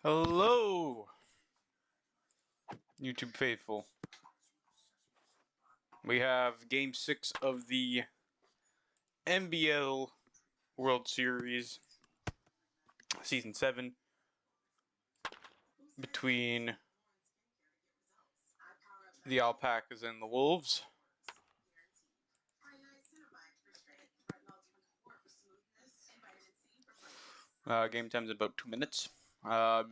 Hello, YouTube faithful. We have Game 6 of the MBL World Series, Season 7, between the Alpacas and the Wolves. Game time's in about 2 minutes. Oh,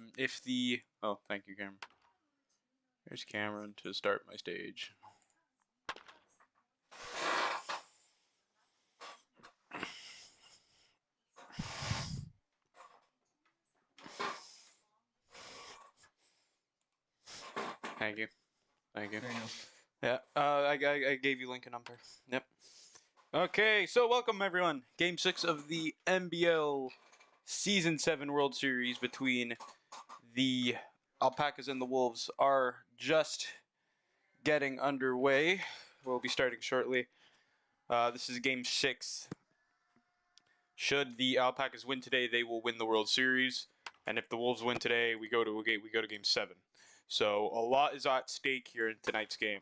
thank you, Cameron. Here's Cameron to start my stage. Thank you. Thank you. Yeah, I gave you link a number. Yep. Okay, so welcome everyone. Game 6 of the MBL Season 7 World Series between the Alpacas and the Wolves are just getting underway. We'll be starting shortly. This is Game 6. Should the Alpacas win today, they will win the World Series, and if the Wolves win today, we go to Game 7. So a lot is at stake here in tonight's game.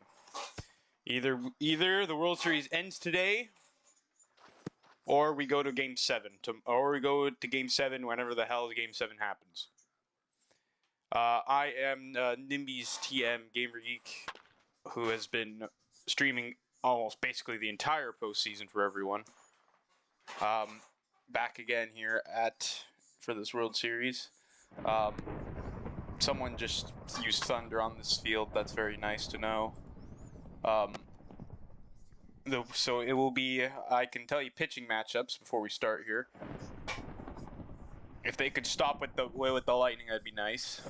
Either the World Series ends today, or we go to Game 7, or we go to Game 7 whenever the hell Game 7 happens. I am Nimby's TM Gamer Geek, who has been streaming almost basically the entire postseason for everyone. Back again here for this World Series. Someone just used Thunder on this field. That's very nice to know. So it will be, I can tell you pitching matchups before we start here. If they could stop with the Lightning, that'd be nice.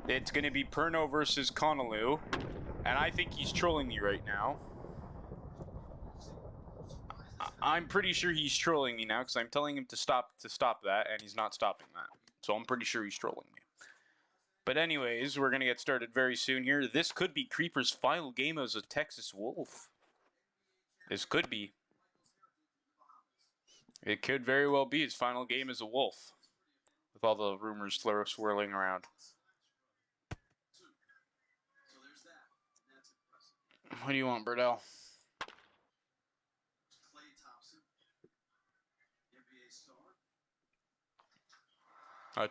It's going to be Perno versus Connolly, and I think he's trolling me right now. I'm pretty sure he's trolling me now because I'm telling him to stop that, and he's not stopping that. So I'm pretty sure he's trolling me. But anyways, we're going to get started very soon here. This could be Creeper's final game as a Texas Wolf. This could be. It could very well be his final game as a Wolf, with all the rumors swirling around. What do you want, Burdell?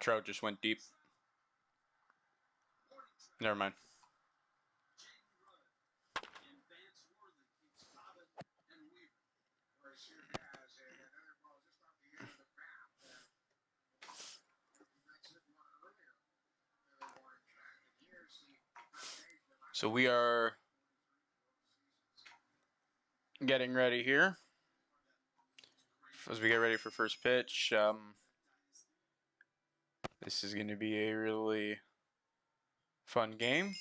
Trout just went deep. Never mind. So we are getting ready here as we get ready for first pitch. This is going to be a really fun game.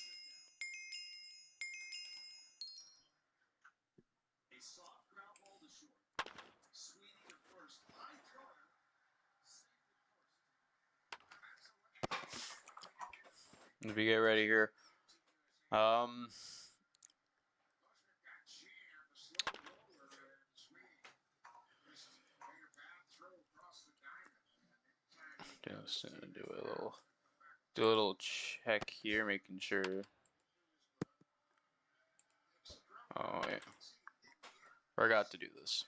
As we get ready here. Just do a little check here, making sure. Oh yeah, forgot to do this.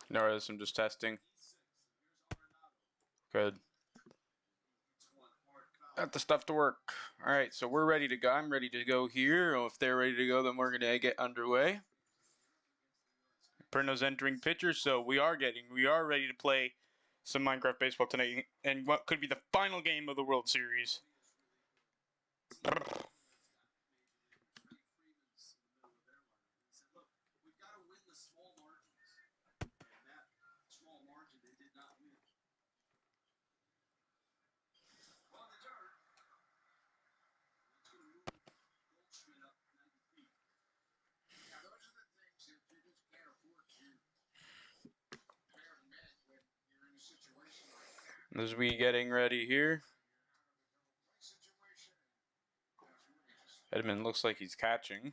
No, I'm just testing. Good. Got the stuff to work. All right, so we're ready to go. I'm ready to go here. If they're ready to go, then we're gonna get underway. Perno's entering pitcher, so we are ready to play some Minecraft baseball tonight, and what could be the final game of the World Series. As we getting ready here. Edmund looks like he's catching.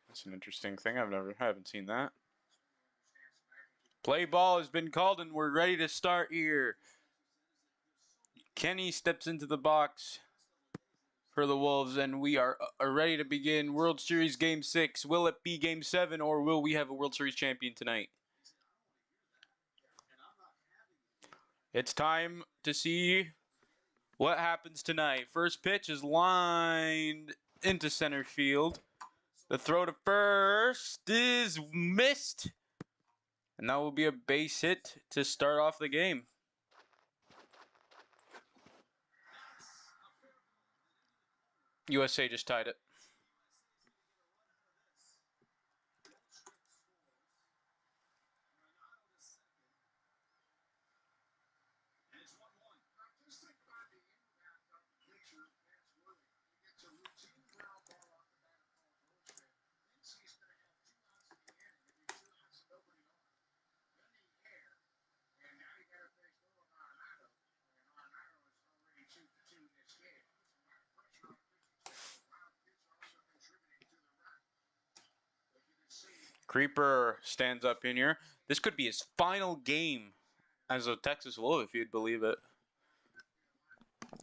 That's an interesting thing. I haven't seen that. Play ball has been called and we're ready to start here. Kenny steps into the box for the Wolves and we are ready to begin World Series Game 6. Will it be Game 7 or will we have a World Series champion tonight? It's time to see what happens tonight. First pitch is lined into center field. The throw to first is missed. And that will be a base hit to start off the game. USA just tied it. Creeper stands up in here. This could be his final game as a Texas Wolf, if you'd believe it.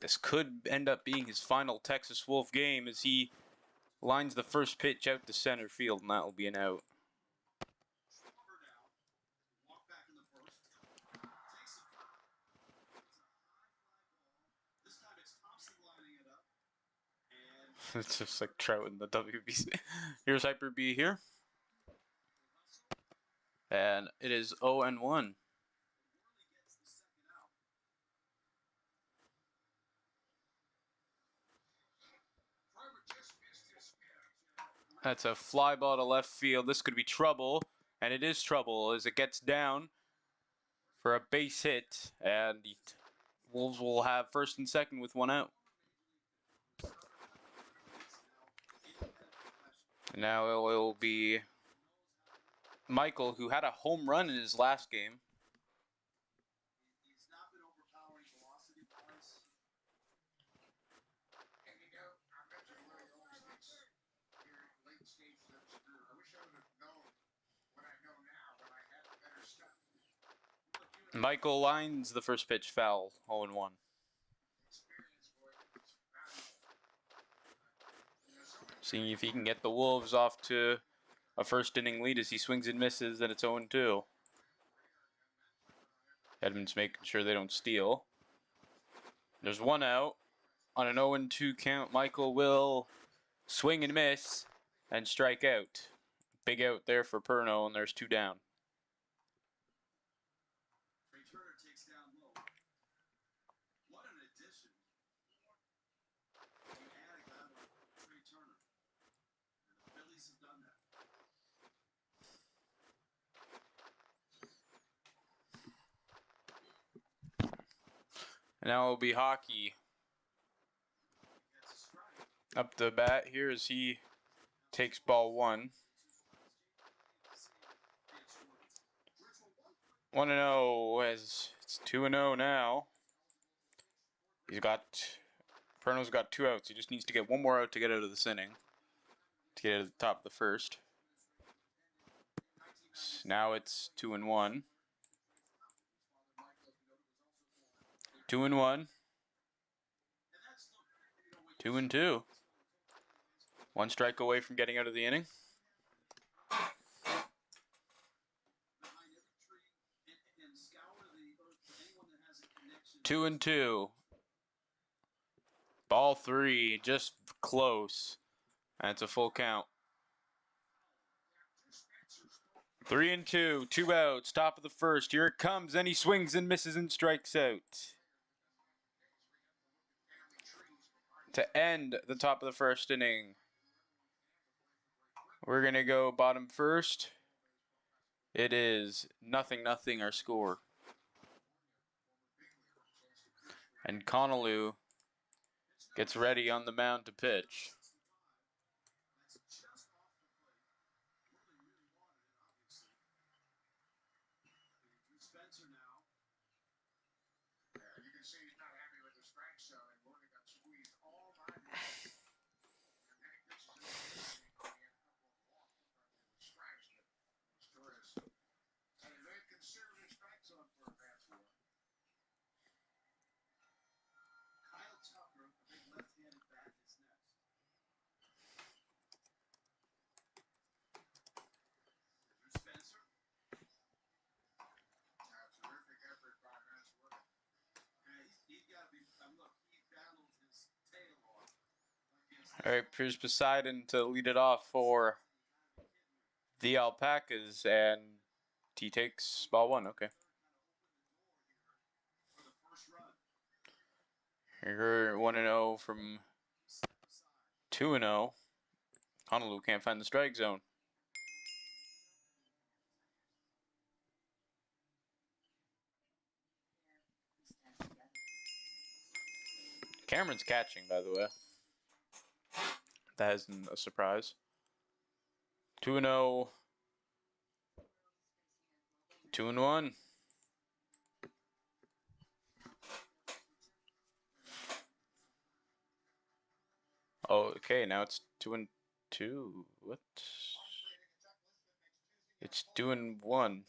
This could end up being his final Texas Wolf game as he lines the first pitch out to center field, and that will be an out. It's just like Trout in the WBC. Here's Hyper B here. And it is 0-1. That's a fly ball to left field. This could be trouble. And it is trouble as it gets down for a base hit. And the Wolves will have first and second with one out. Now it will be Michael, who had a home run in his last game. Michael lines the first pitch foul, 0-1. Seeing if he can get the Wolves off to a first inning lead as he swings and misses, and it's 0-2. Edmonds making sure they don't steal. There's one out. On an 0-2 count, Michael will swing and miss and strike out. Big out there for Perno, and there's two down. And now it will be Hockey up the bat here as he takes ball one. 1-0 as it's 2-0 now. Perno's got two outs. He just needs to get one more out to get out of this inning. To get out of the top of the first. So now it's 2-1. 2-1. 2-2. One strike away from getting out of the inning. 2-2. Ball three, just close. That's a full count. 3-2, two outs, top of the first. Here it comes, and he swings and misses and strikes out. To end the top of the first inning, we're going to go bottom first. It is 0-0 our score. And Connolly gets ready on the mound to pitch. All right, here's Poseidon to lead it off for the Alpacas, and he takes ball one. Okay. You're 1-0 from 2-0. Honolulu can't find the strike zone. Cameron's catching, by the way. That isn't a surprise. 2-0. 2-1. Oh, okay, now it's 2-2. What? It's 2-1.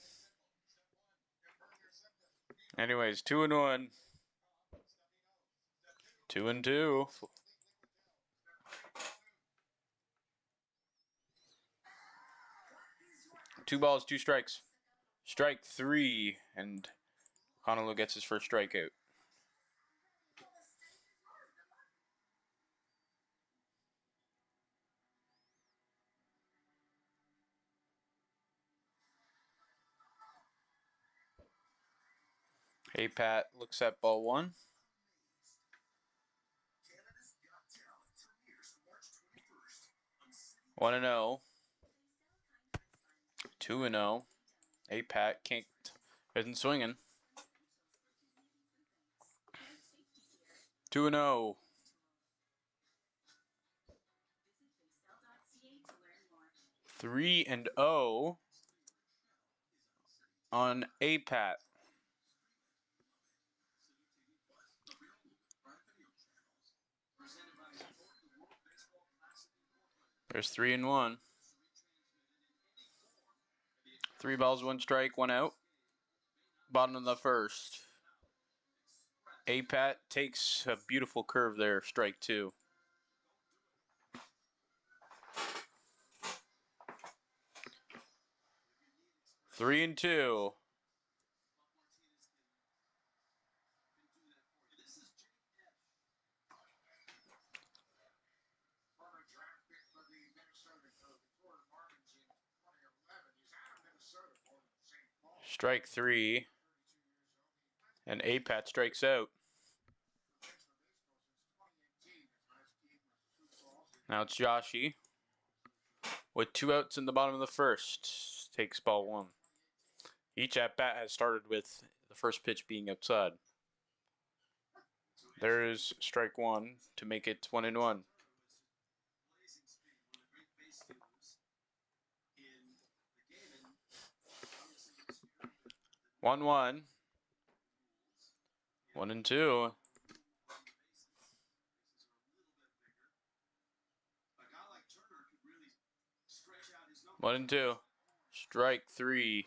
Anyways, 2-1. 2-2. 2 balls, 2 strikes. Strike 3, and Honolulu gets his first strikeout. Hey, Pat looks at ball 1. One and 0. 2-0. Hey, Pat isn't swinging. 2-0. 3-0 on A Pat. There's 3-1. 3 balls, 1 strike, 1 out. Bottom of the first. A Pat takes a beautiful curve there, strike 2. Three and 2. Strike 3. And A Pat strikes out. Now it's Joshi with 2 outs in the bottom of the first. Takes ball 1. Each at bat has started with the first pitch being outside. There's strike 1 to make it 1-1. 1-1. 1-2. 1-2. Strike 3.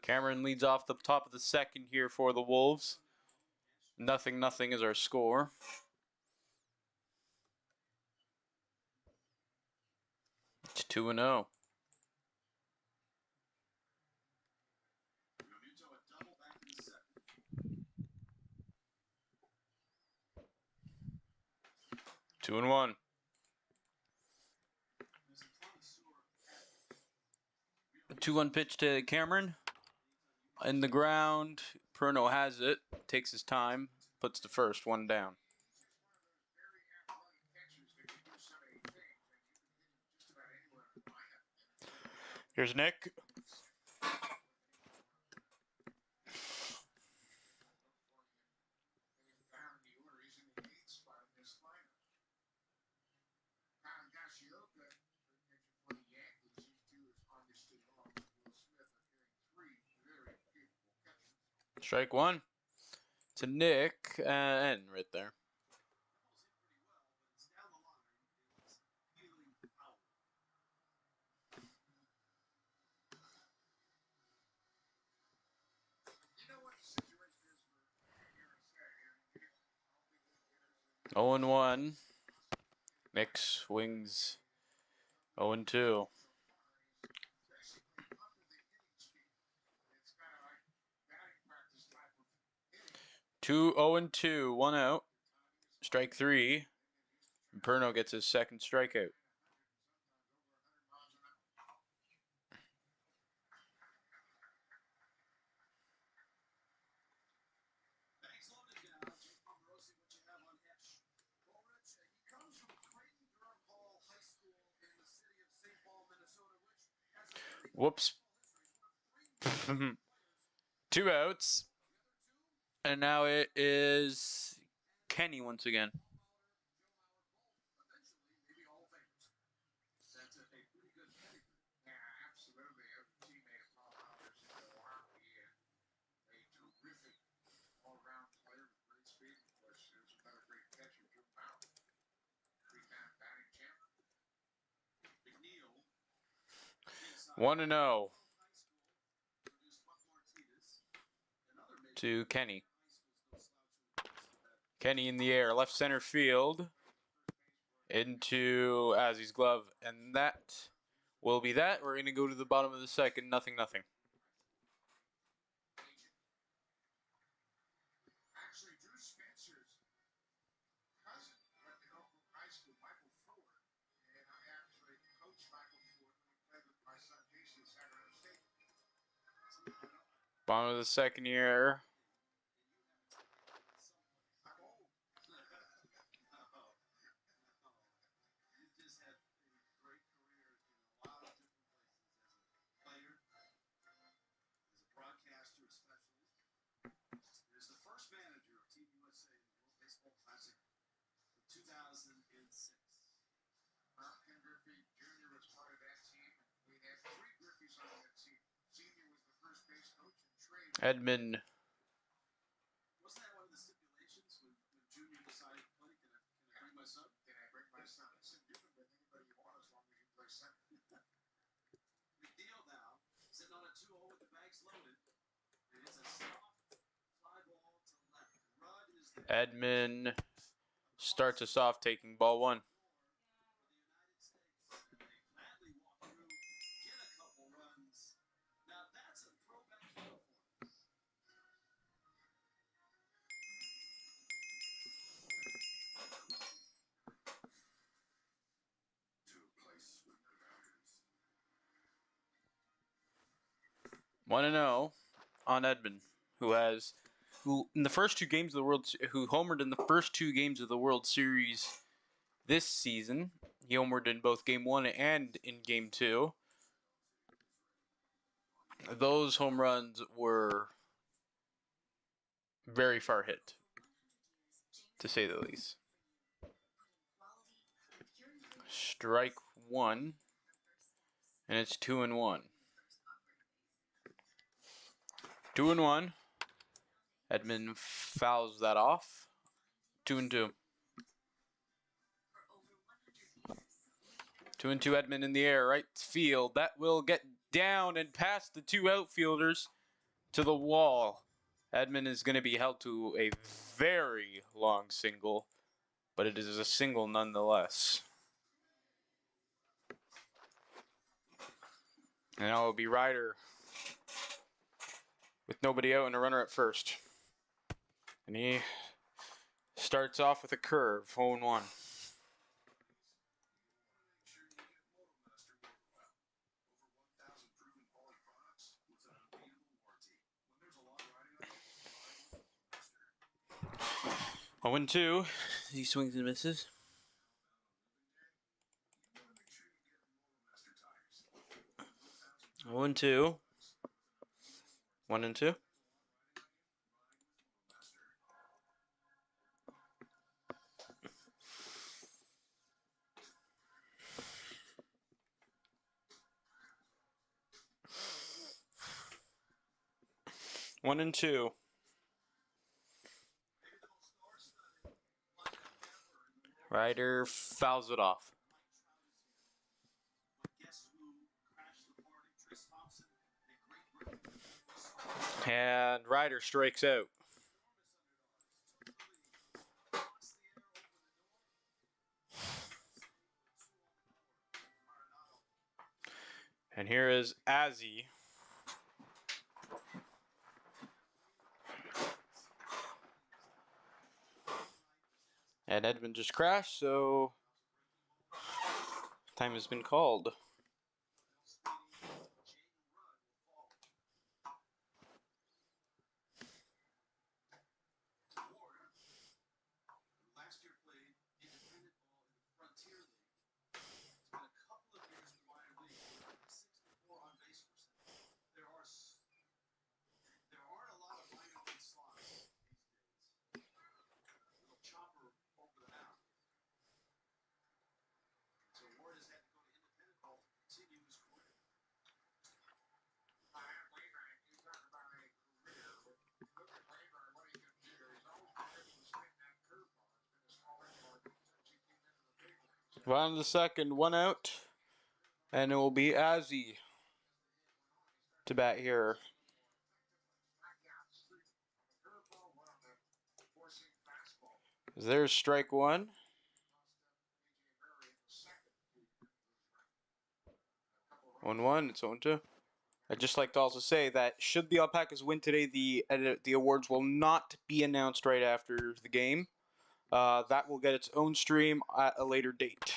Cameron leads off the top of the second here for the Wolves. 0-0 is our score. It's 2-0. Two and 1. A 2-1 pitch to Cameron. In the ground. Perno has it. Takes his time. Puts the first one down. Here's Nick. Strike one to Nick, and right there. Oh and 1. Nick swings 0 and 2. 0 and 2, 1 out. Strike 3. Perno gets his second strikeout. Whoops. 2 outs. And now it is Kenny once again. One and 0 to Kenny. Kenny in the air, left center field, into Azzy's glove, and that will be that. We're going to go to the bottom of the second, 0-0. Bottom of the second here. Edmund. Edmund starts us off taking ball 1. One and 0 on Edmund, who in the first 2 games of the who homered in the first 2 games of the World Series this season. He homered in both Game 1 and in Game 2. Those home runs were very far hit, to say the least. Strike 1, and it's 2 and 1. 2 and 1. Edmund fouls that off. 2 and 2. 2 and 2. Edmund in the air, right field. That will get down and past the 2 outfielders to the wall. Edmund is going to be held to a very long single, but it is a single nonetheless. And now it will be Ryder with nobody out and a runner at first. And he starts off with a curve, 0 and 1. Oh and 2. He swings and misses. 0 and 2. 1 and 2. One and 2. Ryder fouls it off. And Ryder strikes out. And here is Azzy. And Edmund just crashed, so time has been called. Bottom of the second, 1 out. And it will be Azzy to bat here. There's strike 1. On 1, it's on 2. I'd just like to also say that should the Alpacas win today, the awards will not be announced right after the game. That will get its own stream at a later date.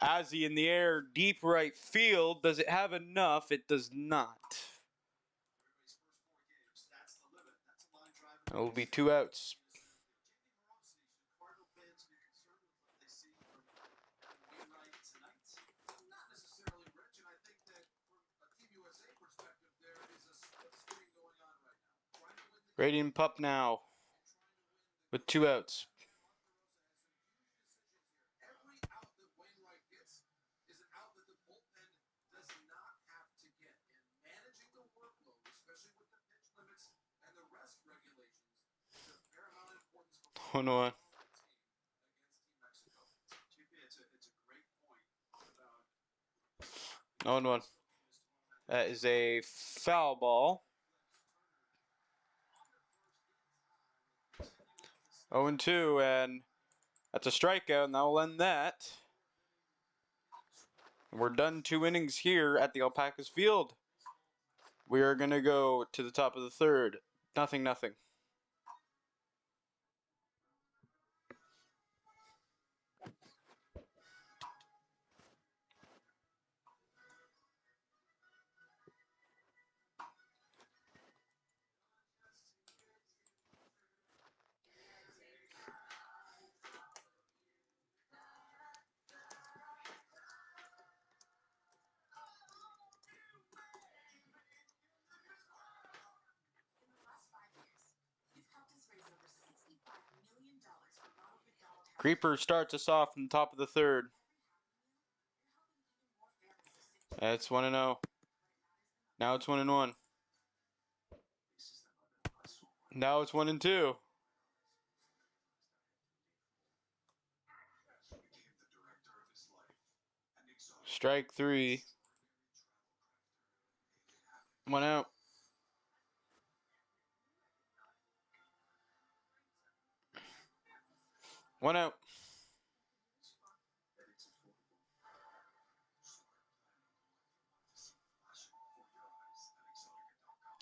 Azzy in the air, deep right field. Does it have enough? It does not. It will be 2 outs. Radiant Pup now with 2 outs. One one. No 1. That is a foul ball. 0-2, and that's a strikeout, and that will end that. And we're done 2 innings here at the Alpacas field. We are going to go to the top of the third. 0-0. Creeper starts us off from the top of the third. It's 1-0. Now it's 1-1. Now it's 1-2. Strike 3. 1 out. One out.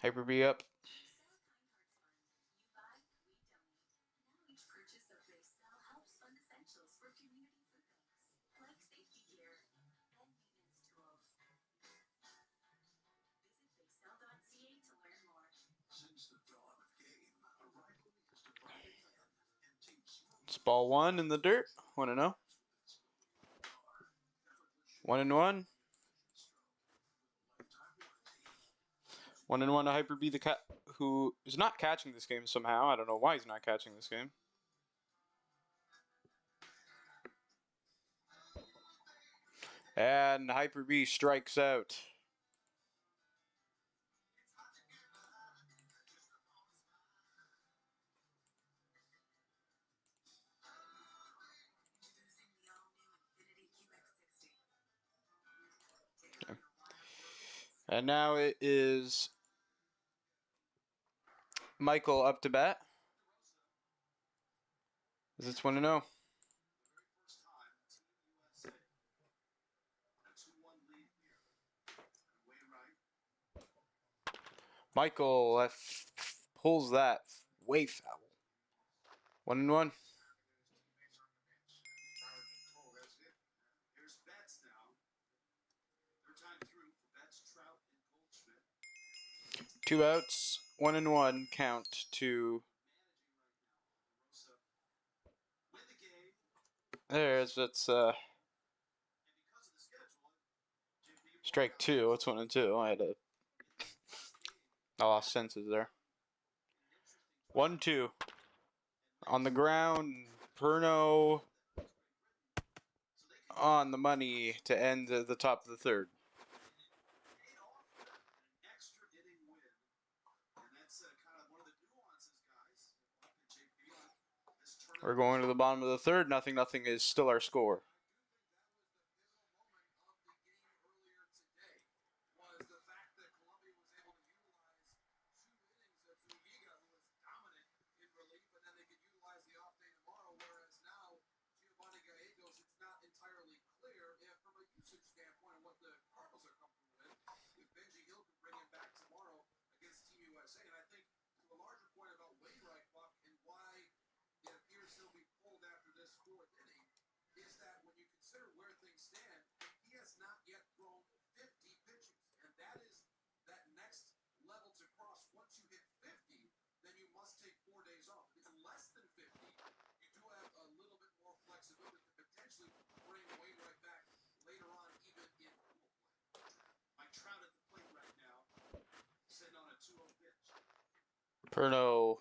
Hyper B up. It's ball 1 in the dirt. 1-0. 1-1. 1-1 to Hyper B, the cat who is not catching this game somehow. I don't know why he's not catching this game. And Hyper B strikes out. And now it is Michael up to bat. Is it's 1-0. Michael pulls that way foul. 1-1. Two outs, 1-1 count to. There's it's strike two. It's 1-2. I lost senses there. 1-2 on the ground. Perno on the money to end the top of the third. We're going to the bottom of the third. Nothing is still our score. Perno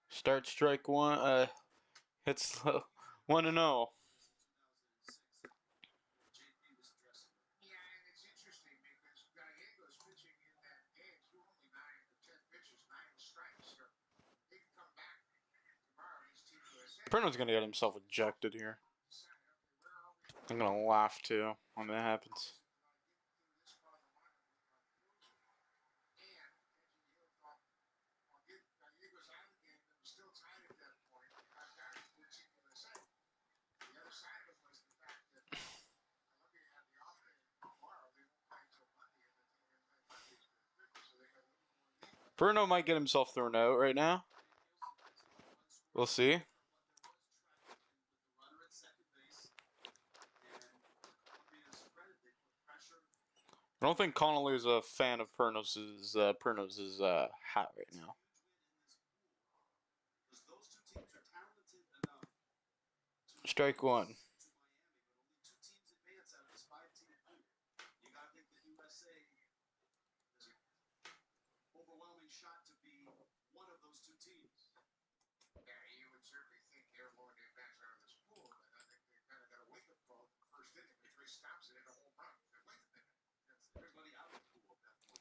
starts strike one. Hits 1-0. Perno's gonna get himself ejected here. I'm gonna laugh too when that happens. Perno might get himself thrown out right now. We'll see. I don't think Connolly is a fan of Pernos' hat right now. Strike one.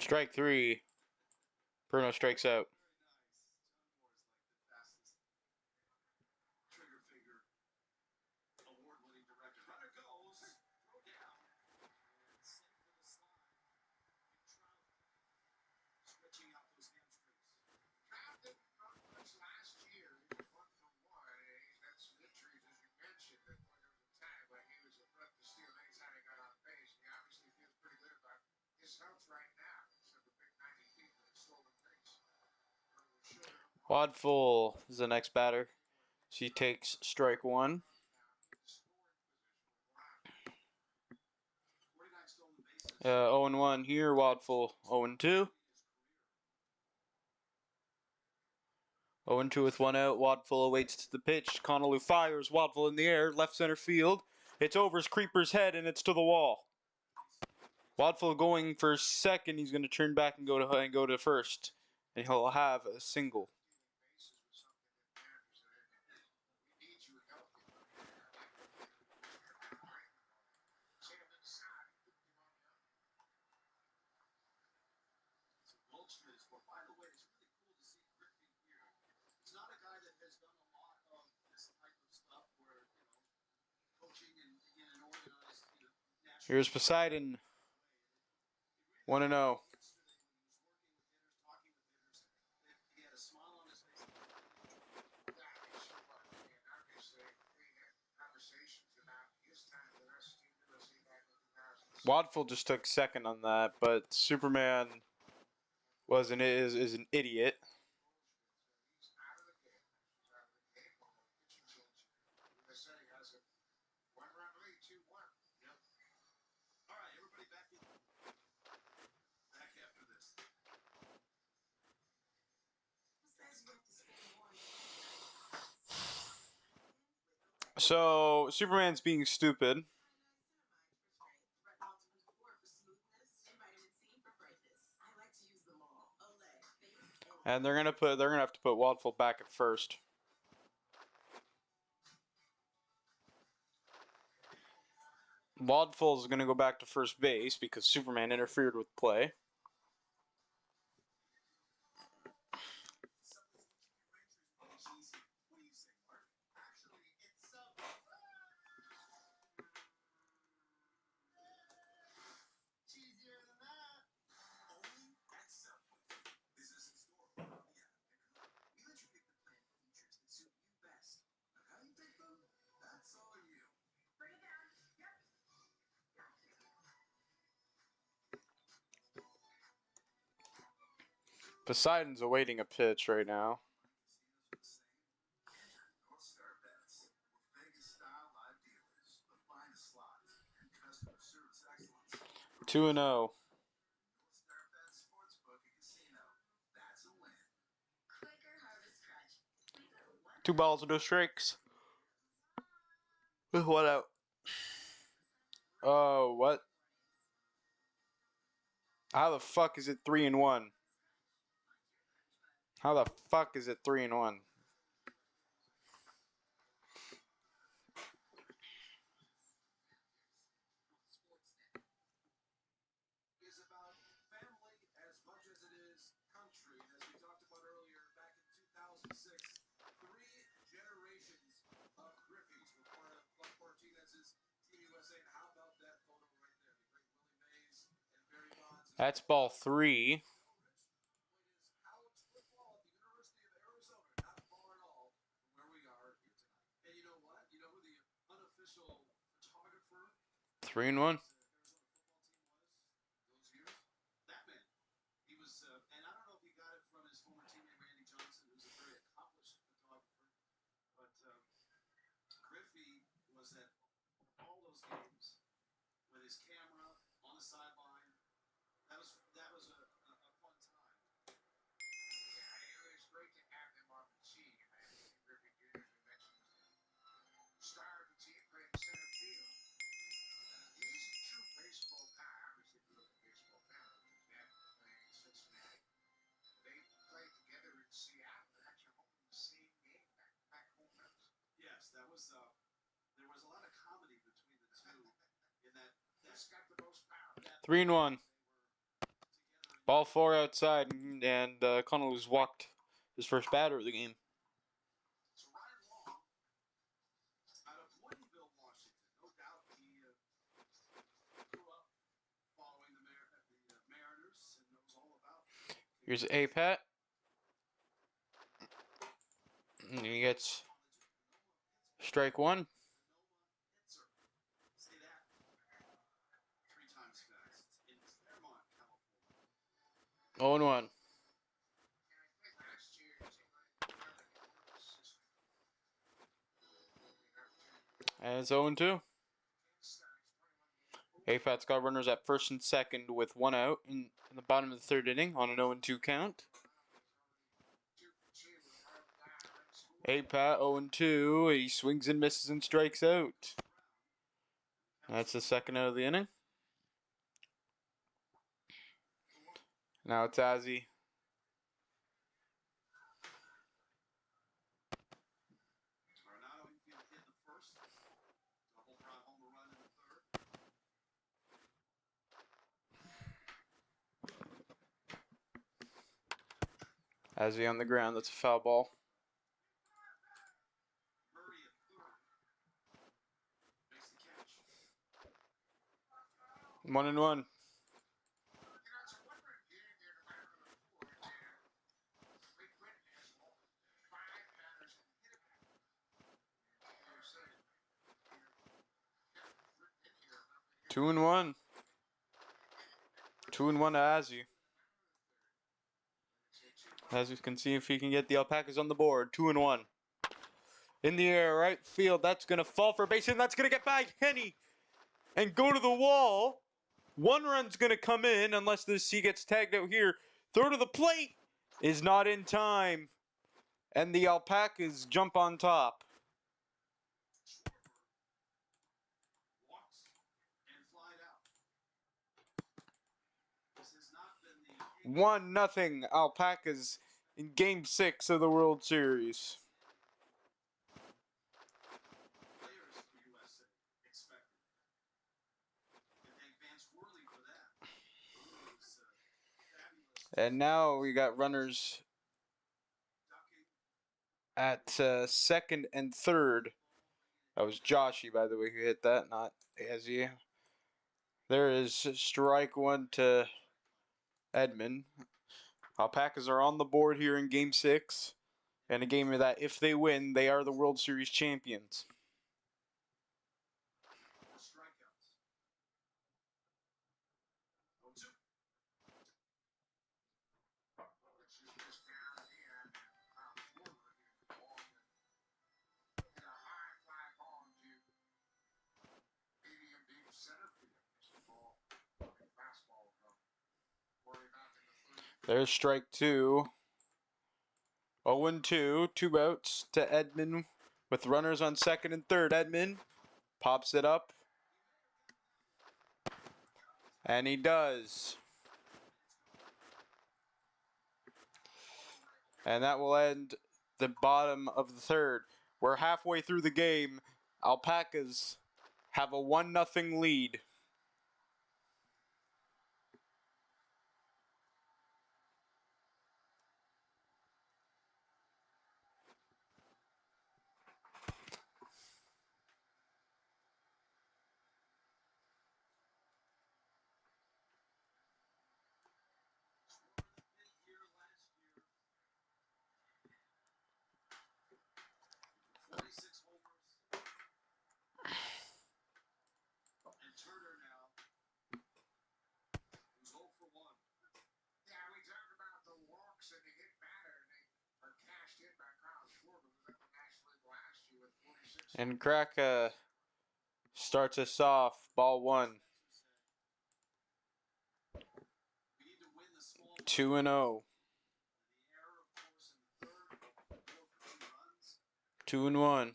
Strike three. Perno strikes out. Wadful is the next batter. She takes strike one. 0-1 here. Wadful 0-2. 0-2 with one out. Wadful awaits the pitch. Connolly fires. Wadful in the air. Left center field. It's over his creeper's head and it's to the wall. Wadful going for second. He's going to turn back and go to first. And he'll have a single. Here's Poseidon. 1-0. Wadful just took second on that, but Superman is an idiot. So Superman's being stupid. And they're gonna have to put Wadful back at first. Wadful is gonna go back to first base because Superman interfered with play. Poseidon's awaiting a pitch right now. 2-0. 2 balls, no strikes. With 1 out. Oh, what? How the fuck is it 3-1? How the fuck is it 3-1? That's ball 3. Three and 1. Three and 1. Ball 4 outside, and Connolly's walked his first batter of the game. Here's A-Pat. And he gets strike 1. 0-1. And it's 0-2. A-Pat's got runners at first and second with 1 out in the bottom of the 3rd inning on an 0-2 count. A-Pat 0-2. He swings and misses and strikes out. That's the 2nd out of the inning. Now it's Azzy. Azzy on the ground. That's a foul ball. One and 1. 2-1. 2-1 to Azu. As you can see, if he can get the Alpacas on the board, 2-1. In the air, right field. That's going to fall for a base, and that's going to get by Kenny and go to the wall. 1 run's going to come in unless he gets tagged out here. Throw to the plate is not in time, and the Alpacas jump on top. 1-0 Alpacas in Game 6 of the World Series. And now we got runners at second and third. That was Joshy, by the way, who hit that, not Azzy. There is strike 1 to Edmund. Alpacas are on the board here in Game 6. And a game that, if they win, they are the World Series champions. There's strike 2. 0-2. 2 outs to Edmund with runners on second and third. Edmund pops it up. And he does. And that will end the bottom of the third. We're halfway through the game. Alpacas have a 1-0 lead. And Kraka starts us off, ball 1. 2-0. 2-1.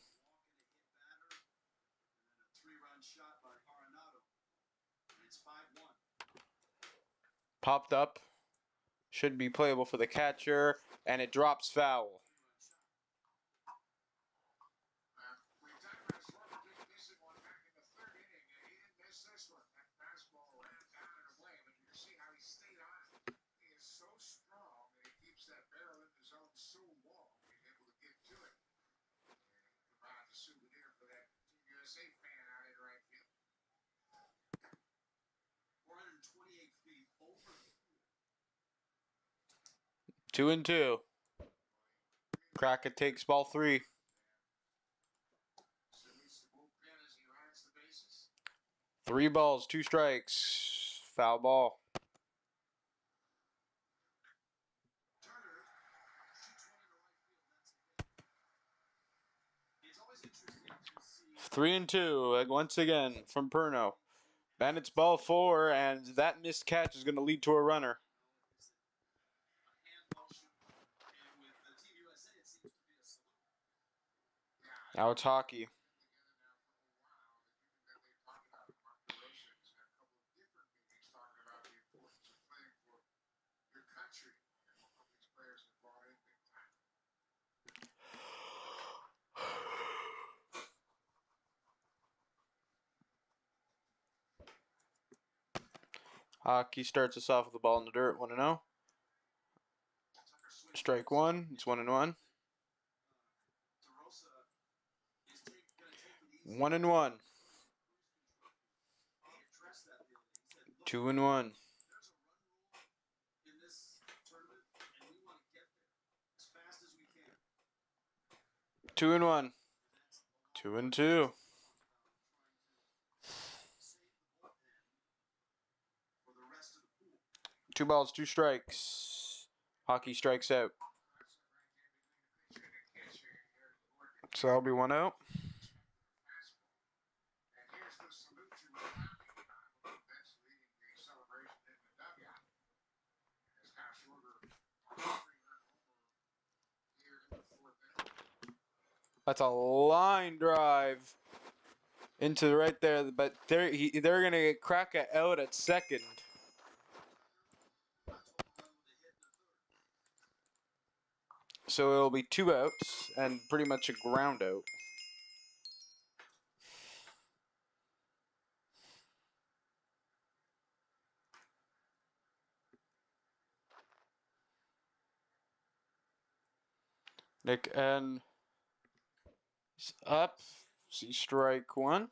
Popped up. Should be playable for the catcher. And it drops foul. Two and two. Crockett takes ball 3. 3 balls, 2 strikes. Foul ball. Three and 2 once again from Perno. Bandits ball 4, and that missed catch is going to lead to a runner. Now it's hockey. Hockey starts us off with the ball in the dirt, 1-0. Strike 1, it's 1-1. 1-1. 2-1. 2-1. 2-2. 2 balls, 2 strikes. Hockey strikes out. So that'll be 1 out. That's a line drive into right there, but they're gonna crack it out at second. So it'll be 2 outs and pretty much a ground out. Nick N is up. See strike 1.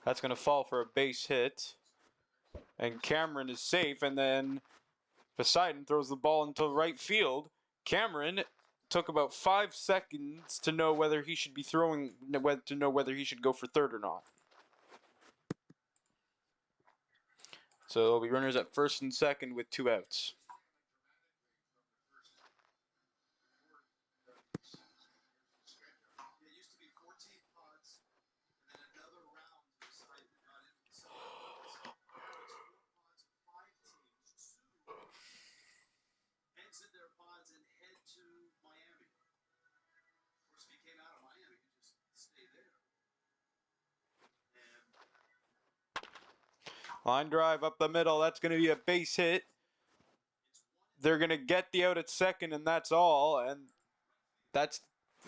That's going to fall for a base hit. And Cameron is safe, and then Poseidon throws the ball into right field. Cameron took about 5 seconds to know whether he should be throwing, to know whether he should go for third or not. So there'll be runners at first and second with 2 outs. Line drive up the middle. That's going to be a base hit. They're going to get the out at second, and that's all. And that's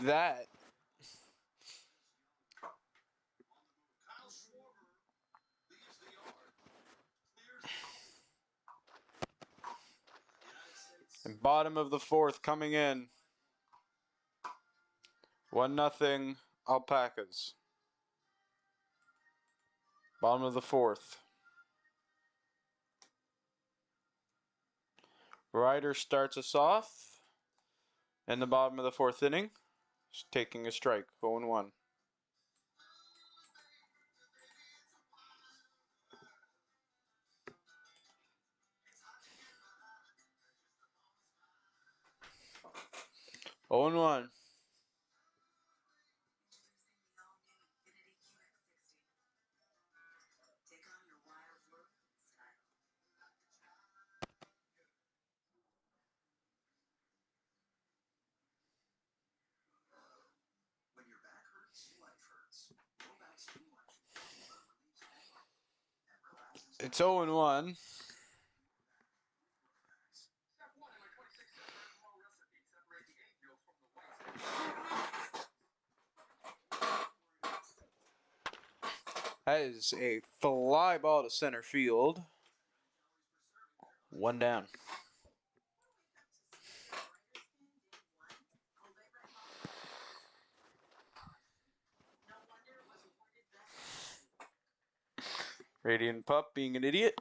that. And bottom of the 4th coming in. 1-0 Alpacas. Bottom of the 4th. Ryder starts us off in the bottom of the 4th inning. Just taking a strike, 0-1. Oh and 1. It's 0 and 1. That is a fly ball to center field. 1 down. Radiant Pup being an idiot.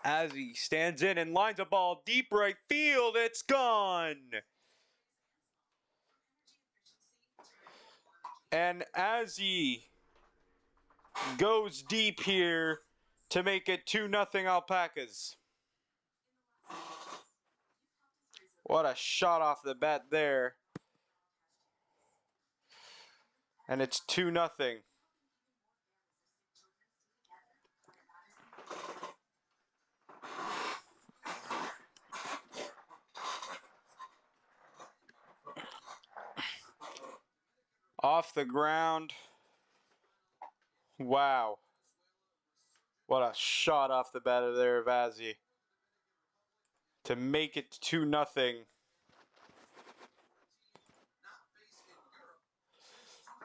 As he stands in and lines a ball deep right field, it's gone. And as he goes deep here to make it 2-0 Alpacas. What a shot off the bat there. And it's 2-0. Off the ground. Wow. What a shot off the bat of there, Vazzy. To make it 2-0.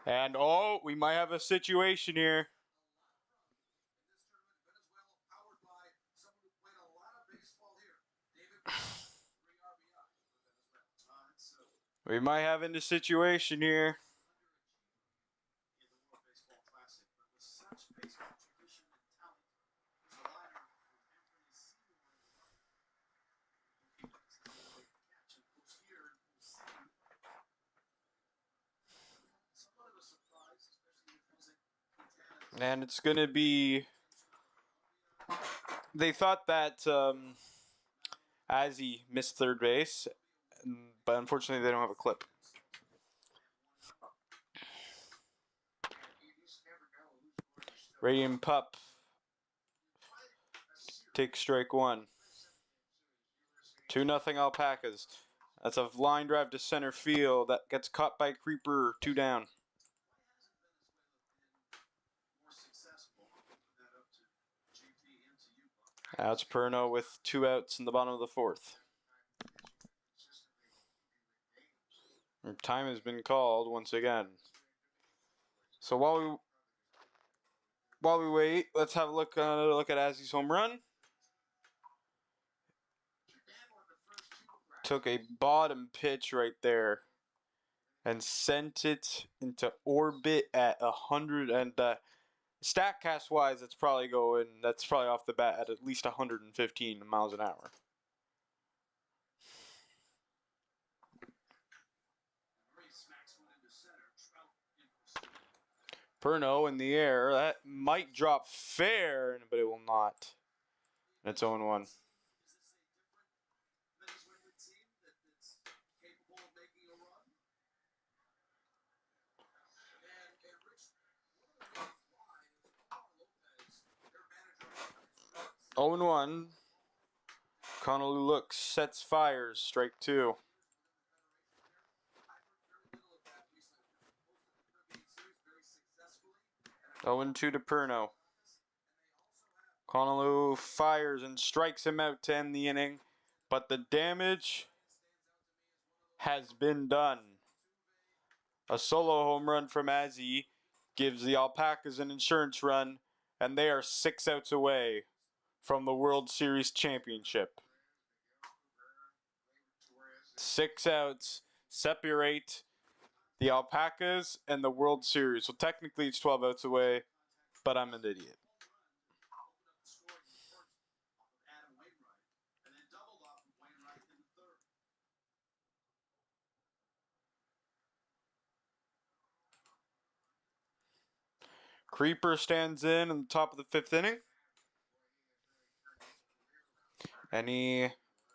And oh, we might have a situation here. We might have a situation here. And it's going to be... They thought that Azzy missed third base, but unfortunately they don't have a clip. Radiant Pup takes strike one. 2-0 Alpacas. That's a line drive to center field. That gets caught by Creeper. 2 down. Now it's Perno with 2 outs in the bottom of the 4th. Time has been called once again. So while we wait, let's have a look at Azzy's home run. Took a bottom pitch right there and sent it into orbit at 100. And Statcast wise, that's probably off the bat at least 115 miles an hour. Perno in the air. That might drop fair, but it will not. And it's 0-1. Oh and 1. Connolly looks, sets, fires, strike 2. Oh and 2 to Perno. Connolly fires and strikes him out to end the inning, but the damage has been done. A solo home run from Azzy gives the Alpacas an insurance run, and they are 6 outs away from the World Series championship. 6 outs separate the Alpacas and the World Series. So technically it's 12 outs away, but I'm an idiot. Creeper stands in the top of the 5th inning. And he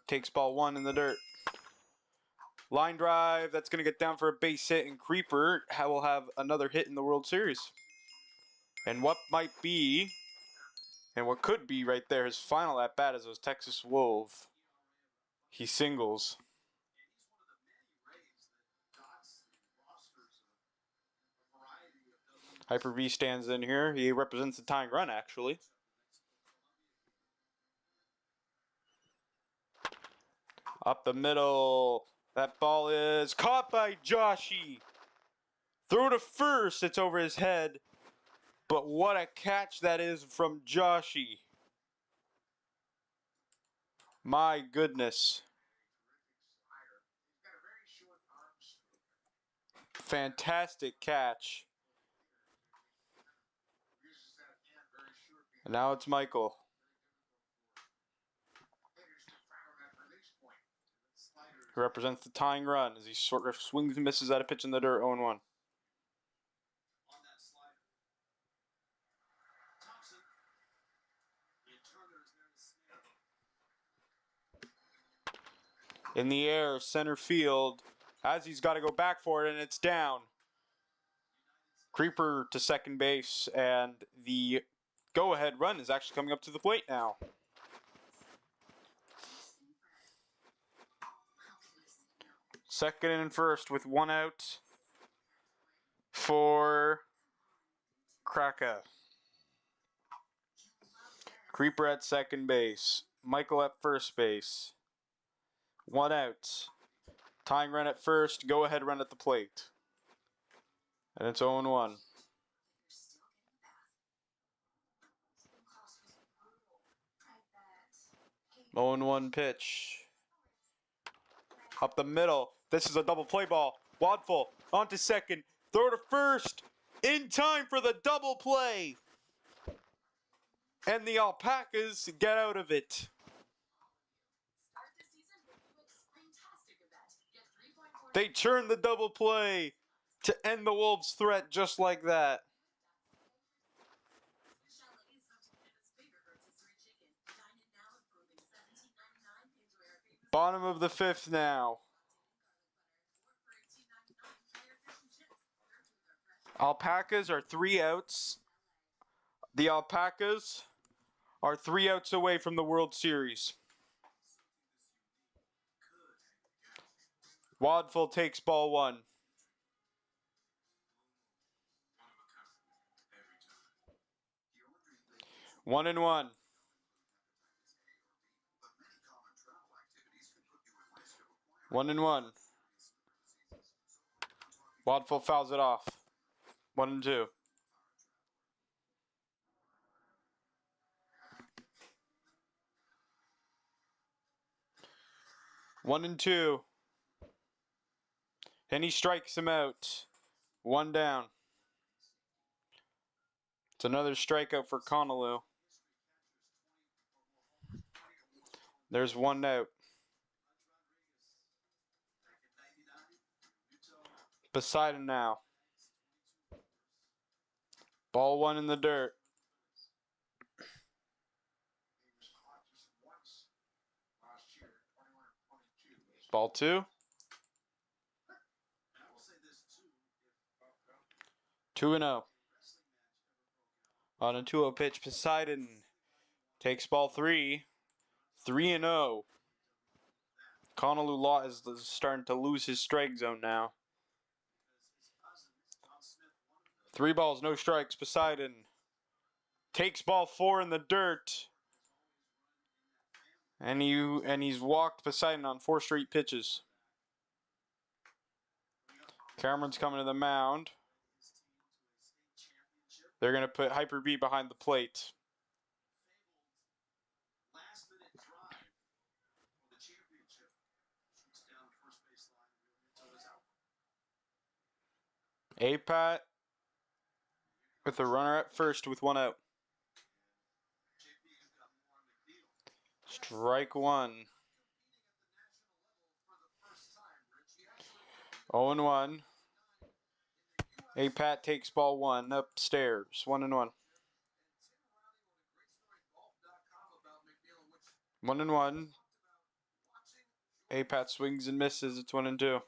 takes ball 1 in the dirt. Line drive, that's going to get down for a base hit, and Creeper will have another hit in the World Series. And what might be, and what could be right there, his final at-bat as those Texas Wolves. He singles. Hyper-V stands in here. He represents the tying run, actually. Up the middle. That ball is caught by Joshy. Throw to first. It's over his head. But what a catch that is from Joshy. My goodness. Fantastic catch. And now it's Michael. He represents the tying run as he sort of swings and misses at a pitch in the dirt. 0-1. In the air, center field. Azzy's got to go back for it, and it's down. Creeper to second base, and the go-ahead run is actually coming up to the plate now. Second and first with 1 out for Kraka. Creeper at second base. Michael at first base. 1 out. Tying run at first. Go-ahead run at the plate. And it's 0-1. 0-1 pitch. Up the middle. This is a double play ball. Wadful onto second. Throw to first. In time for the double play. And the Alpacas get out of it. They turn the double play to end the Wolves' threat just like that. Bottom of the fifth now. Alpacas are 3 outs. The Alpacas are 3 outs away from the World Series. Wadful takes ball 1. 1-1. 1-1. Wadful fouls it off. 1-2. 1-2. And he strikes him out. 1 down. It's another strikeout for Connolly. There's 1 out. Poseason now. Ball 1 in the dirt. Ball 2. 2-0. On a 2-0 pitch, Poseason takes ball 3. 3-0. Connolly Law is starting to lose his strike zone now. 3 balls, no strikes. Poseason takes ball 4 in the dirt. And he's walked Poseason on 4 straight pitches. Cameron's coming to the mound. They're going to put Hyper B behind the plate. A-Pat with a runner at first with 1 out. Strike 1. 0-1. A-Pat takes ball 1 upstairs. 1-1. 1-1. A-Pat swings and misses. It's 1-2.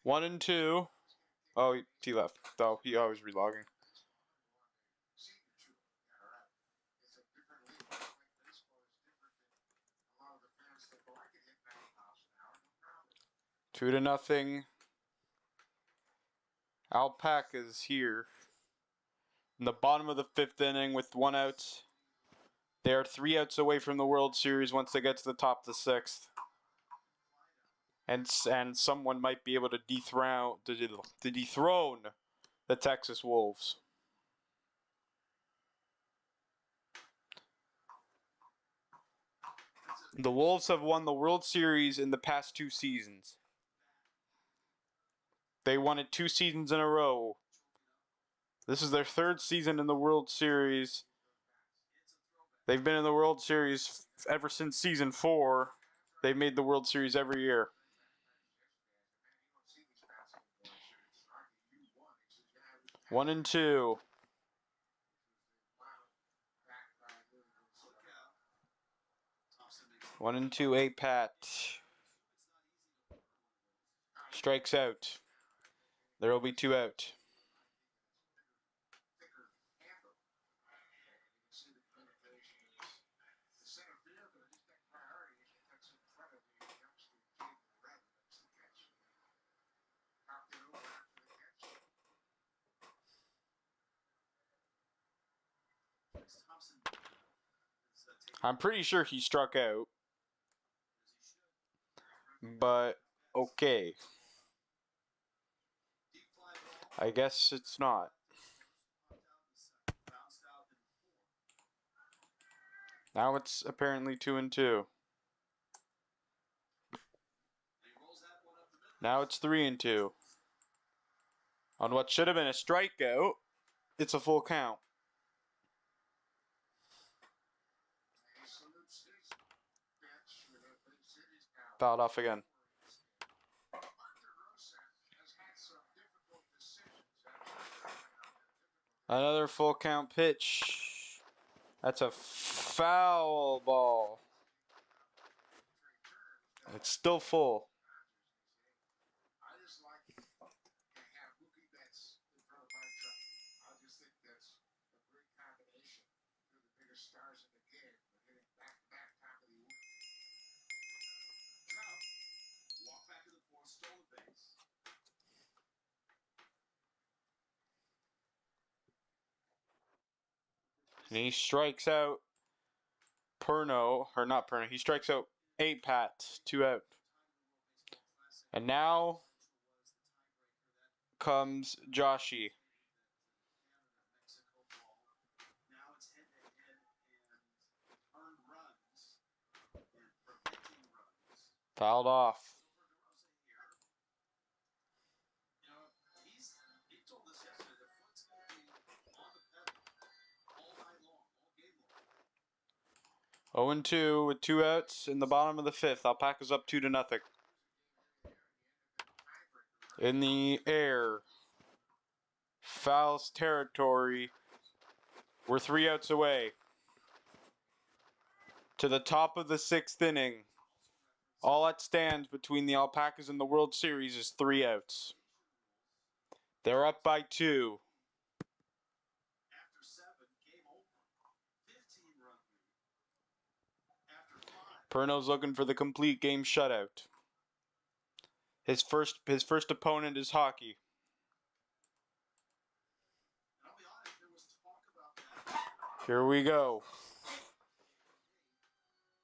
1-2. Oh, he left. Oh, he always relogging. Two to nothing. Alpacas here. In the bottom of the 5th inning with 1 out. They are 3 outs away from the World Series once they get to the top of the 6th. And someone might be able to dethrone the Texas Wolves. The Wolves have won the World Series in the past 2 seasons. They won it 2 seasons in a row. This is their 3rd season in the World Series. They've been in the World Series ever since season 4. They've made the World Series every year. One and two. 1-2, A-Pat. Strikes out. There will be 2 out. I'm pretty sure he struck out. But okay. I guess it's not. Now it's apparently 2-2. Now it's 3-2. On what should have been a strikeout, it's a full count. Fouled off again. Another full count pitch. That's a foul ball. It's still full. And he strikes out he strikes out 8 Pat, 2 out. And now comes Joshi. Fouled off. Oh and 2 with 2 outs in the bottom of the 5th. Alpaca's up 2-0. In the air. Fouls territory. We're 3 outs away. To the top of the 6th inning. All that stands between the Alpacas and the World Series is 3 outs. They're up by 2. Perno's looking for the complete game shutout. His first opponent is hockey. Here we go.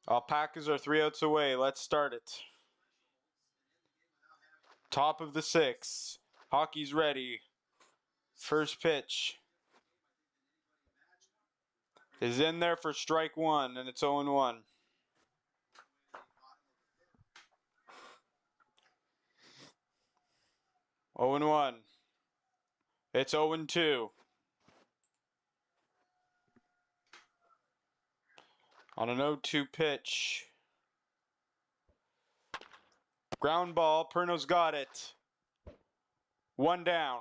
Alpacas are 3 outs away. Let's start it. Top of the 6th. Hockey's ready. First pitch is in there for strike 1, and it's 0-1. Oh and 1. It's 0-2. On an 0-2 pitch. Ground ball. Perno's got it. 1 down.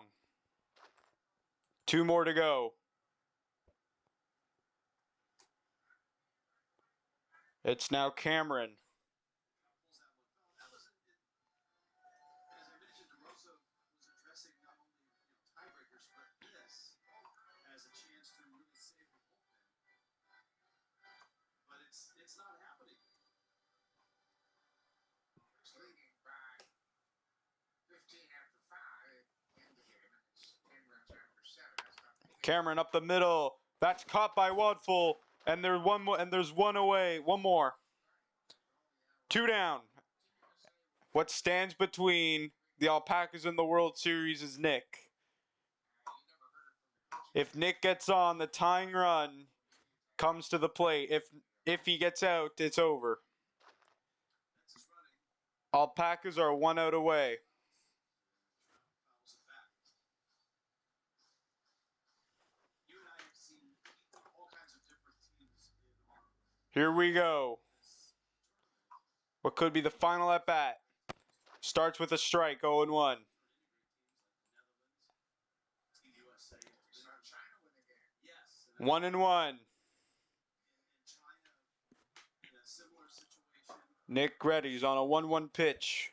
2 more to go. It's now Cameron. Cameron up the middle. That's caught by Wadful, and there's one more, and there's one away. One more. 2 down. What stands between the Alpacas and the World Series is Nick. If Nick gets on, the tying run comes to the plate. If he gets out, it's over. Alpacas are 1 out away. Here we go. What could be the final at bat? Starts with a strike, 0-1. One and 1. Nick Reddy's on a 1-1 pitch.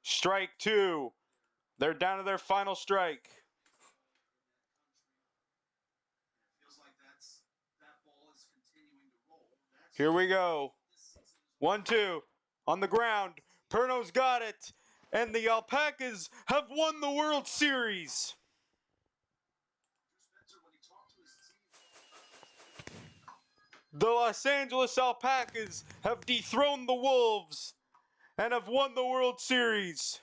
Strike 2. They're down to their final strike. Here we go. 1-2 on the ground. Perno's got it. And the Alpacas have won the World Series. The Los Angeles Alpacas have dethroned the Wolves and have won the World Series.